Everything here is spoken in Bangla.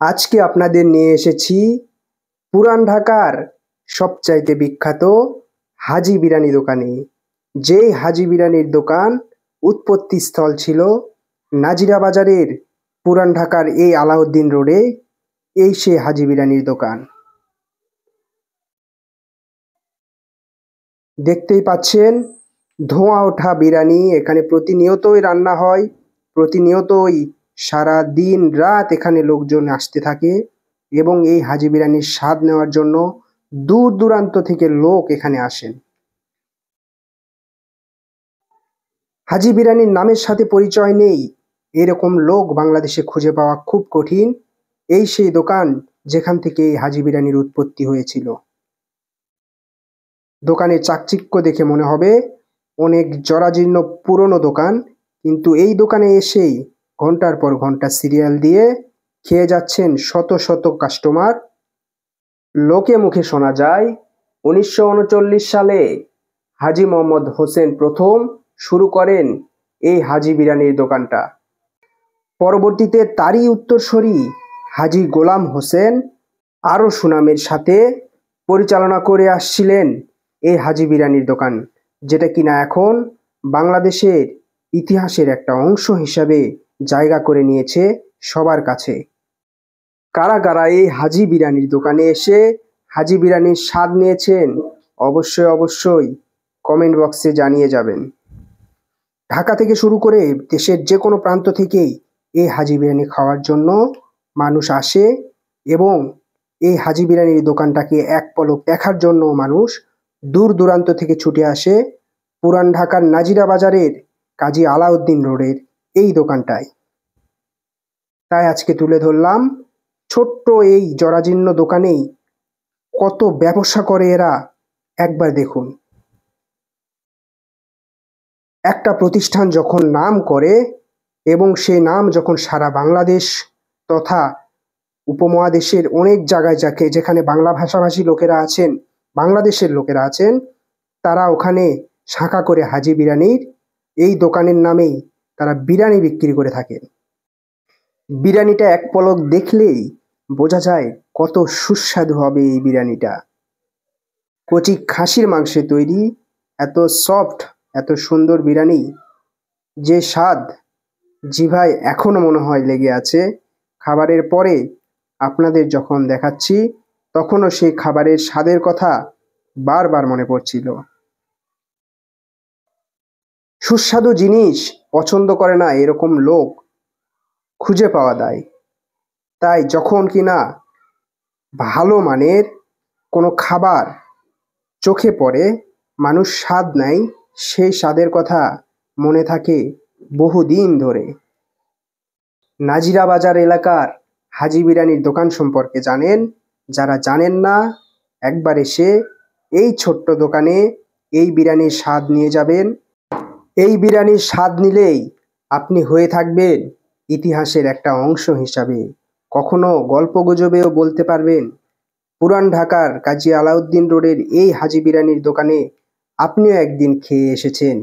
আজকে আপনাদের নিয়ে এসেছি পুরান ঢাকার সবচাইতে বিখ্যাত হাজি বিরিয়ানি দোকানে। যেই হাজি বিরিয়ানির দোকান উৎপত্তি স্থল ছিল নাজিরা বাজারের পুরান ঢাকার এই আলাউদ্দিন রোডে, এই সেই হাজি বিরিয়ানির দোকান। দেখতেই পাচ্ছেন ধোঁয়া ওঠা বিরিয়ানি এখানে প্রতিনিয়তই রান্না হয়, প্রতিনিয়তই সারা দিন রাত এখানে লোকজন আসতে থাকে এবং এই হাজি বিরিয়ানির স্বাদ নেওয়ার জন্য দূর দূরান্ত থেকে লোক এখানে আসেন। হাজি বিরিয়ানির নামের সাথে পরিচয় নেই এরকম লোক বাংলাদেশে খুঁজে পাওয়া খুব কঠিন। এই সেই দোকান যেখান থেকে এই হাজি বিরিয়ানির উৎপত্তি হয়েছিল। দোকানের চাকচিক্য দেখে মনে হবে অনেক জরাজীর্ণ পুরনো দোকান, কিন্তু এই দোকানে এসেই ঘন্টার পর ঘন্টা সিরিয়াল দিয়ে খেয়ে যাচ্ছেন শত শত কাস্টমার। লোকে মুখে শোনা যায় 1939 সালে হাজি মোহাম্মদ হোসেন প্রথম শুরু করেন এই হাজি বিরিয়ানির দোকানটা। পরবর্তীতে তারই উত্তরসূরি হাজি গোলাম হোসেন আরও সুনামের সাথে পরিচালনা করে আসছিলেন এই হাজি বিরিয়ানির দোকান, যেটা কিনা এখন বাংলাদেশের ইতিহাসের একটা অংশ হিসাবে জায়গা করে নিয়েছে সবার কাছে। কারা কারা এই হাজি বিরিয়ানির দোকানে এসে হাজি বিরিয়ানির স্বাদ নিয়েছেন অবশ্যই কমেন্ট বক্সে জানিয়ে যাবেন। ঢাকা থেকে শুরু করে দেশের যে কোনো প্রান্ত থেকেই এই হাজি বিরিয়ানি খাওয়ার জন্য মানুষ আসে এবং এই হাজি বিরিয়ানির দোকানটাকে এক পলক দেখার জন্য মানুষ দূর দূরান্ত থেকে ছুটে আসে পুরান ঢাকার নাজিরা বাজারের কাজী আলাউদ্দিন রোডের এই দোকানটায়। তাই আজকে তুলে ধরলাম ছোট্ট এই জরাজীর্ণ দোকানেই কত ব্যবসা করে এরা, একবার দেখুন। একটা প্রতিষ্ঠান যখন নাম করে এবং সে নাম যখন সারা বাংলাদেশ তথা উপমহাদেশের অনেক জায়গায় যাকে যেখানে বাংলা ভাষাভাষী লোকেরা আছেন, বাংলাদেশের লোকেরা আছেন, তারা ওখানে শাখা করে হাজি বিরিয়ানির এই দোকানের নামেই তারা বিরিয়ানি বিক্রি করে থাকেন। বিরিয়ানিটা এক পলক দেখলেই বোঝা যায় কত সুস্বাদু হবে এই বিরিয়ানিটা। কচি খাসির মাংসে তৈরি এত সফট এত সুন্দর বিরিয়ানি, যে স্বাদ জিভায় এখনো মনে হয় লেগে আছে। খাবারের পরে আপনাদের যখন দেখাচ্ছি তখনও সেই খাবারের স্বাদের কথা বারবার মনে পড়ছিল। সুস্বাদু জিনিস পছন্দ করে না এরকম লোক খুঁজে পাওয়া যায়। তাই যখন কিনা ভালো মানের কোনো খাবার চোখে পড়ে মানুষ স্বাদ নেয়, সেই স্বাদের কথা মনে থাকে বহুদিন ধরে। নাজিরা বাজার এলাকার হাজি বিরিয়ানির দোকান সম্পর্কে জানেন? যারা জানেন না একবার এসে এই ছোট্ট দোকানে এই বিরিয়ানির স্বাদ নিয়ে যাবেন। এই বিরিয়ানির স্বাদ নিলেই আপনি হয়ে থাকবেন ইতিহাসের একটা অংশ হিসাবে। কখনো গল্পগুজবেও বলতে পারবেন পুরান ঢাকার কাজী আলাউদ্দিন রোডের এই হাজি বিরিয়ানির দোকানে আপনিও একদিন খেয়ে এসেছেন।